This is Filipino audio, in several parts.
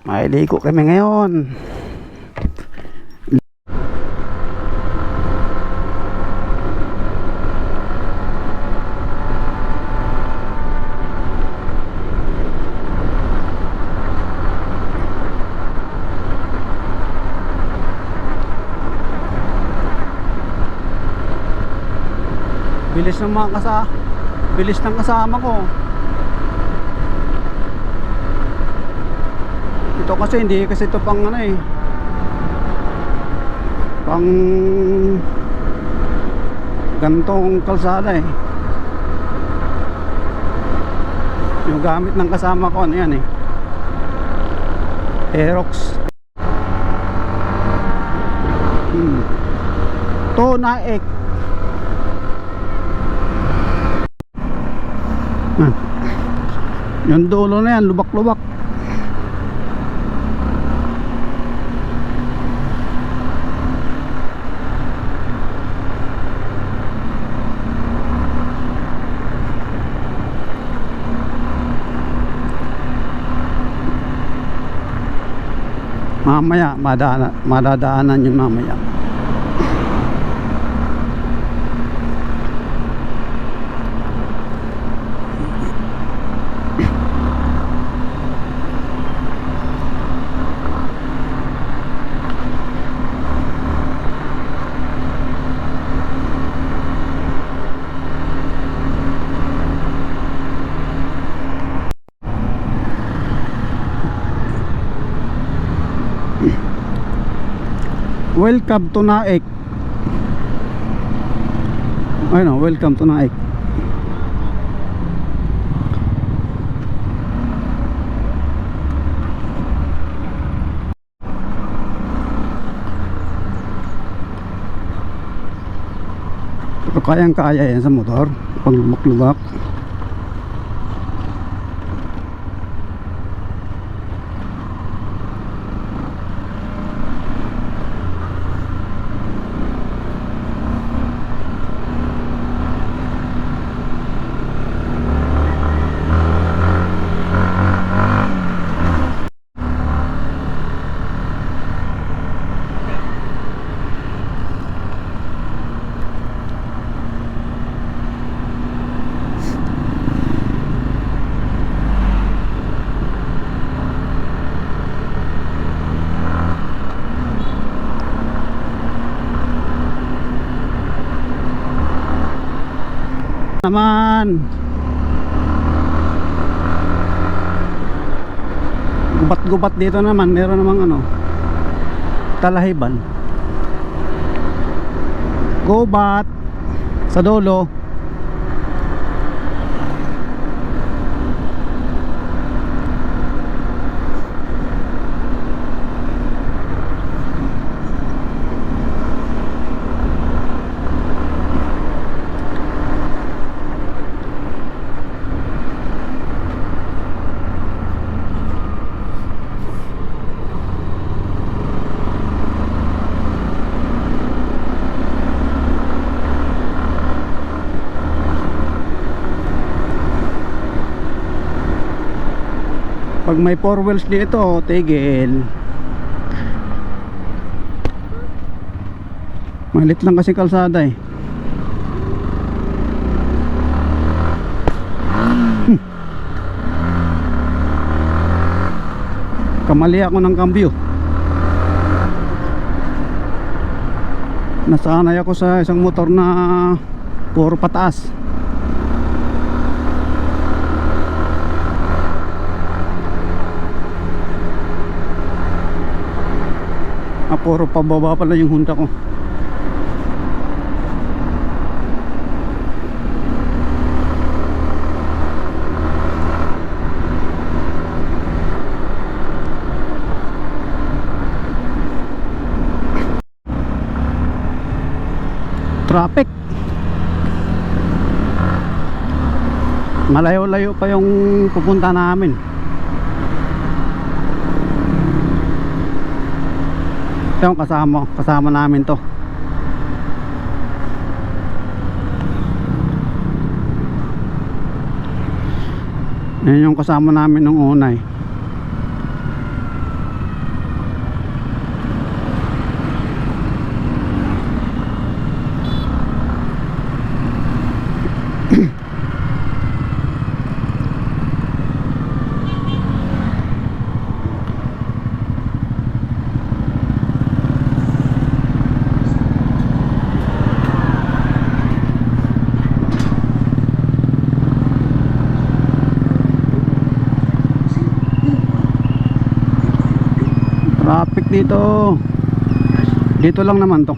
Mailigo kami ngayon. Bilis ng kasama ko. Ito kasi hindi kasi ito pang ano eh, pang gantong kalsada eh. Yung gamit ng kasama ko ano yan eh, Aerox. Tonaik. Yung dulo na yan, lubak-lubak. Mamaya madadaanan yun mamaya. Welcome to Naik. Ayun, welcome to Naik. Ito kayang-kaya yan sa motor pag lubak-lubak. Naman gubat-gubat dito naman, meron namang ano, talahiban. Gubat sa dulo. Pag may 4 wheels dito, tigil. Malit lang kasi kalsada eh. Kamali ako ng kambyo. Nasanay ako sa isang motor na puro pataas. Puro pababa pala yung Honda ko. Traffic. Malayo-layo pa yung pupunta namin. Ito yung kasama namin to. Yan yung kasama namin nung una eh. dito. Dito lang naman to.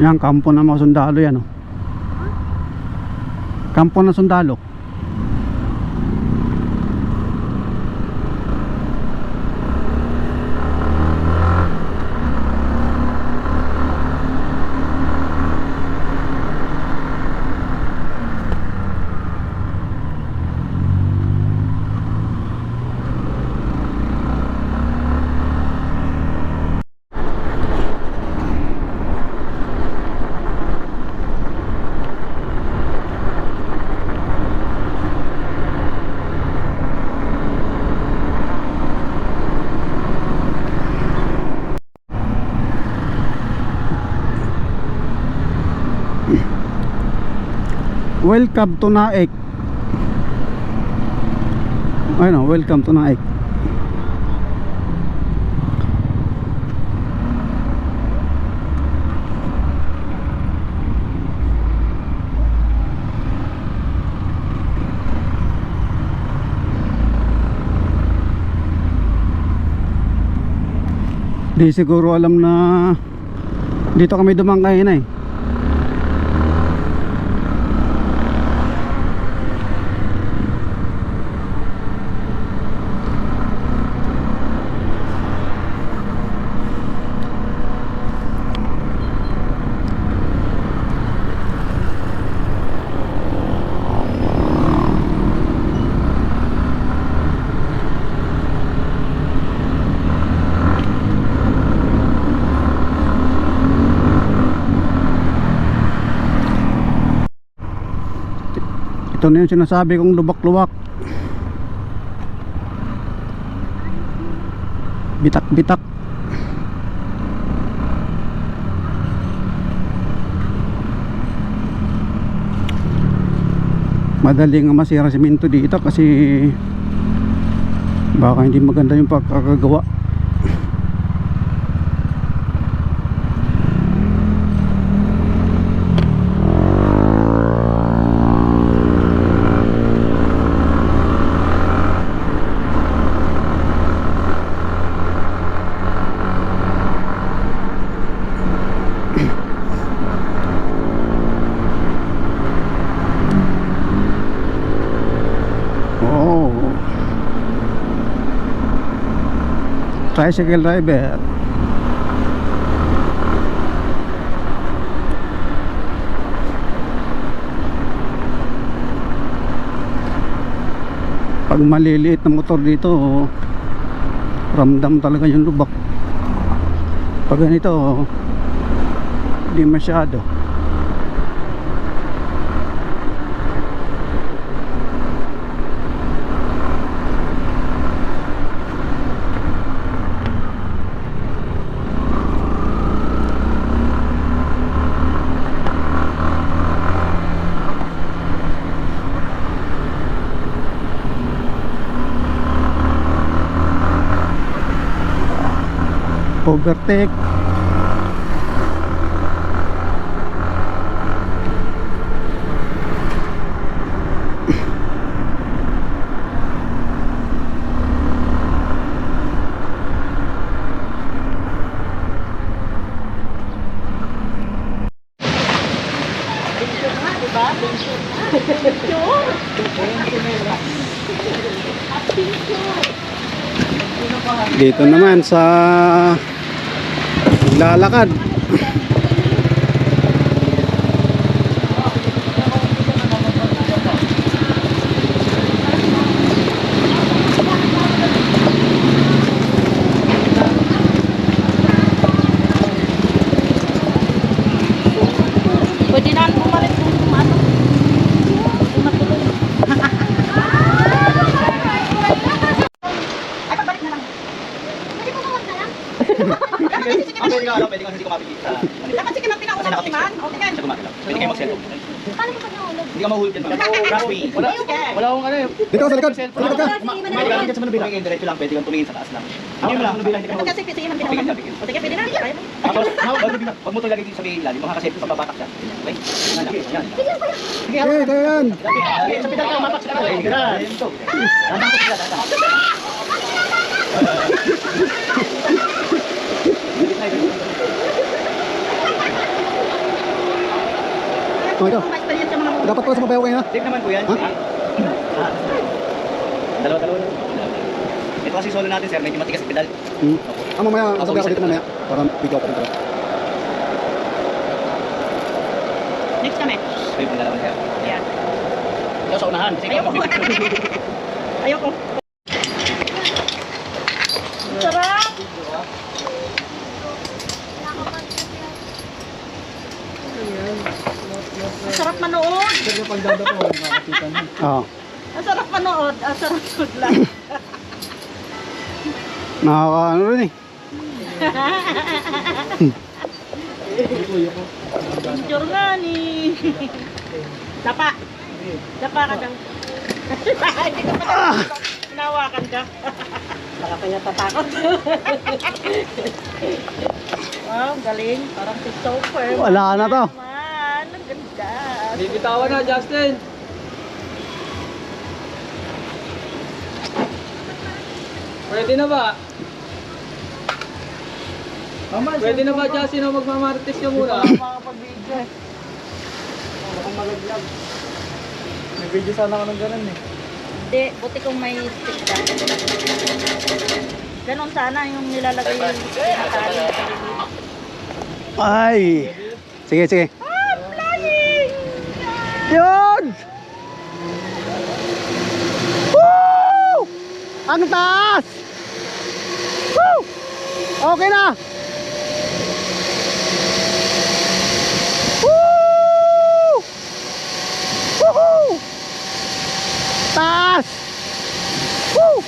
Yan, kampo ng mga sundalo yan, oh. Kampo ng sundalo. Welcome to Naik. Ayun, welcome to Naik. Di siguro alam na dito kami dumangkay na eh. Ito na yung sinasabi kong lubak-luwak. Bitak-bitak. Madaling masira simento dito kasi baka hindi maganda yung pagkakagawa. Tricycle driver. Pag maliliit na motor dito, ramdam talaga yung lubak. Pag ganito, hindi masyado. Overtake. Dito naman sa lalakad. Pwede na bumalik kung ano. Matuloy. Okay. Sa gumagalaw. Pwede kayo mag-cellphone. Paano ko pag nahulog? Hindi ka mahulog yan, ma'am. Trust me. Wala akong ano eh. Dito sa likod. Sa likod ka. Hindi ka lang sa manubila. Diretso lang, pwede kang tumingin sa taas lang. Hindi mo lang, manubila, hindi ka mahulog. Kasi sige man Bigyan pinaka. ka, bigyan. O sige, pwede na. Kaya mo. Tapos, wag mo ito ilagay dito sa may ilalim. Makakasip, papapatak siya. Okay? Yan lang, yan. Okay, kaya yan. Sa pedal ka, mapak siya. Ay, ganun. Ito. Dadang ko sila, dadang. Oh, ikaw. May experience ka mga Dapat pala sumabayaw kayo na. Safe naman po yan. Ha? Dalawa-dalawa lang. Ito kasi solo natin, sir. Medyo matigas ang pedal. Mamaya, sabi ako dito mamaya. Para video ako dito. Next kami. Safe yung dalawa, sir. Yan. Ikaw sa unahan. Kasi ikaw Ayoko. Ayoko. Sarap. Ang sarap manood. Oo. Ang sarap manood. Ang sarap lang. Nakaka-ano rin eh. Picture nga ni. Dapa. Dapa ka dang. Hindi ka pa. Hinawakan ka. Baka pa niya tatakot. Wow, galing. Parang si Sofer. Wala na to. Man, ang ganda. Bibitawan na, Justin. Pwede na ba? Pwede na ba, Justin, na magmamartis ka muna? Makapag-video eh. May video sana ako ng ganun eh. Hindi, buti kung may stick ka. Ganon sana yung nilalagay yung pinatali sa gilid. Ay. Sige, sige. Ah, flying! Yun! Woo! Ang taas! Woo! Okay na! Woo! Woohoo! Taas! Woo!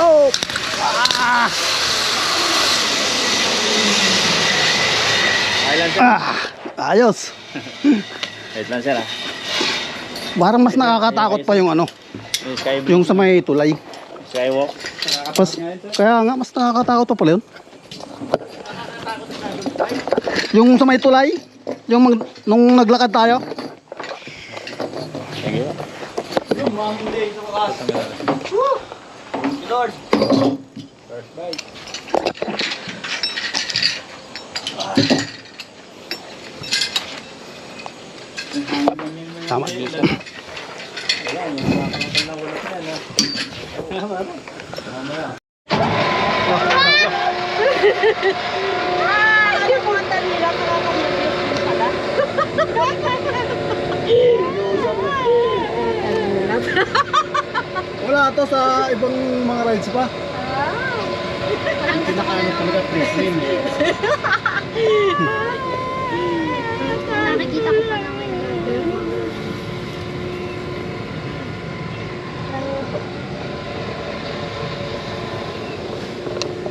Oh! Ah! Ayos! Wait lang, sir. Parang mas nakakatakot pa yung ano, yung sa may tulay. Skywalk. Kaya nga, mas nakakatakot pa pala yun. Yung sa may tulay, nung naglakad tayo. Thank you. Lord. Tama. Ay, mga talila, nakakamilis din pala. Wala to sa ibang mga rides pa. Pinakaano talaga Prismin. Nakikita ko pa naman yun.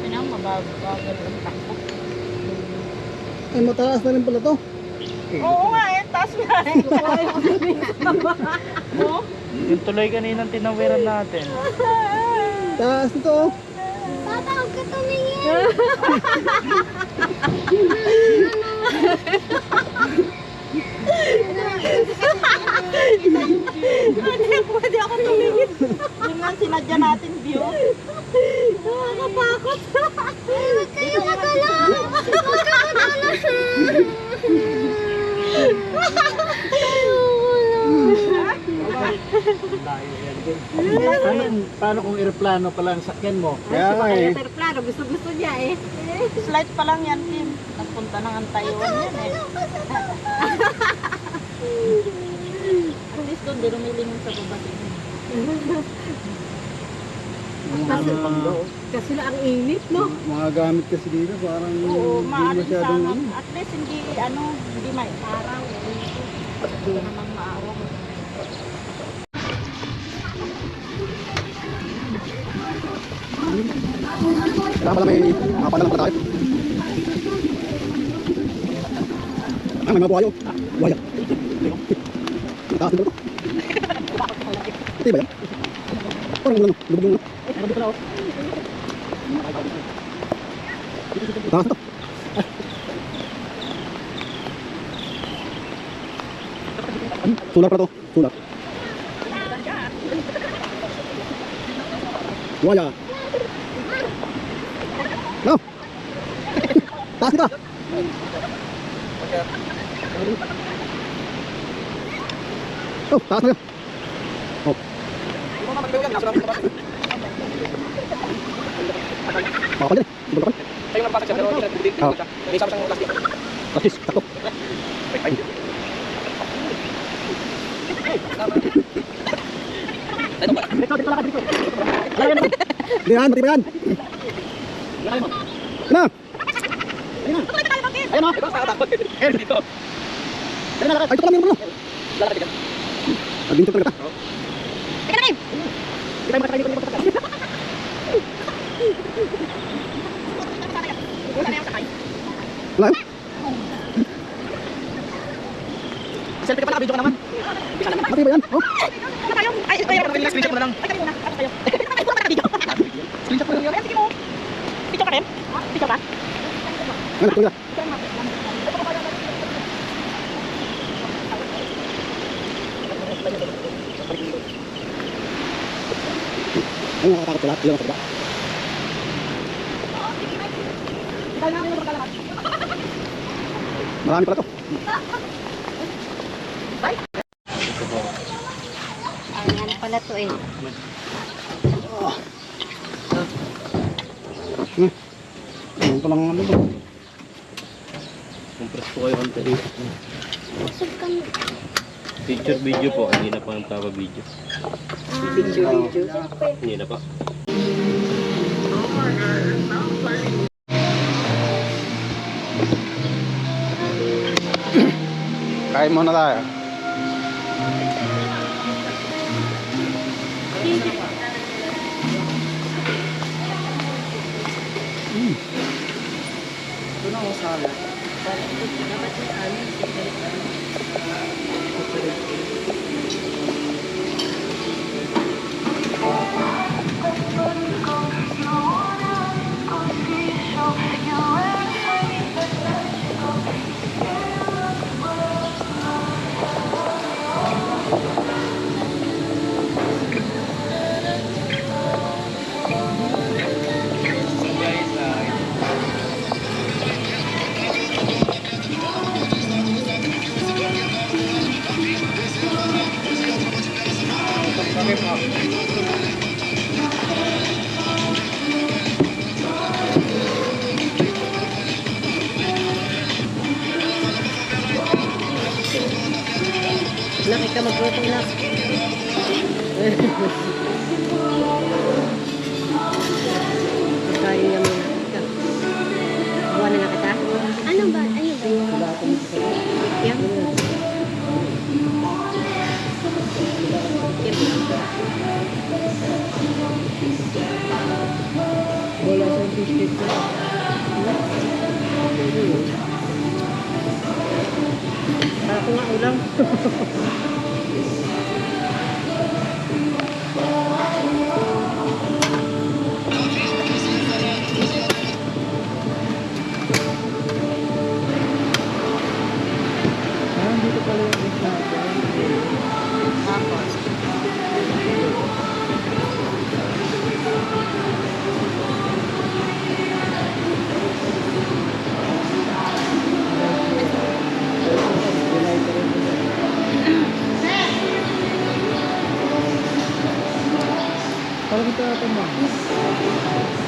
Ano, mabagal ang takbo. Ay, mataas na rin pala to. Oo nga eh, taas nga eh. Oo. Yung tuloy kaninang tinawiran natin. Taas nito oh. Tatawag ka tumingin. Pwede ako tumingin. Yun nga sinadya natin view. Nakakapakot. Ay, huwag kayo magalaw. Huwag ka magalaw. Paano kung aeroplano pala ang sakyan mo? Kaya nga eh. Plano, gusto niya eh. Slide pa lang yan, Kim. Nagpunta ng Taiwan yan eh. At least doon, di rumilingon sa baba din. Kasi lang ang init, no? Mga gamit kasi dito parang Oo, hindi maaaring masyadong sana. ano. At least hindi, hindi may araw. Hindi namang maaraw. Kailangan pala may makapadalang pala tayo. Ah, may mga buhayo. Buhaya. Mataas din ba ito? Ito ba yan? Parang ulan, lubog yung ulan. Mataas ito. Sulat pala to. Sulat. Buhaya. No. Taas kita. Oh, taas na yun. Oh. Makapal din. Ibang kapal. Tayo nang pasak siya, pero hindi Oh. siya. May isang plastic. Tapos, sakto. Hindi yan, mati ba yan? Ano? Ayan o. Eh, dito. Ay, ito kami naman. Lalakad ka. Nagbinto talaga ta. Wala yun. Selfie ka pa, naka-video ka naman. Mati ba yan? Oh. Ay, kaya Pero screenshot mo na lang. Ay, kaya muna. Ay, kayo. Ay, puro ka na video. Screenshot mo lang yun. Ay, sige mo. Video ka rin? Video ka? Ano, ito nila. Ay, nakakatakot pala. Ilang sa baba. Marami pala to. Ayan pala to eh. Ito lang ano to. Compress po kayo konti. Busog kami. Picture video po, hindi na pa ang video. Hindi na pa. Kain muna tayo. Laki ka magluto na. Kain niya muna. Buwan na nga kita. Ano ba? Ano ba yun? Yan. Wala sa biscuit ko. Para ko nga ulang. Parang ito ito, ma'am.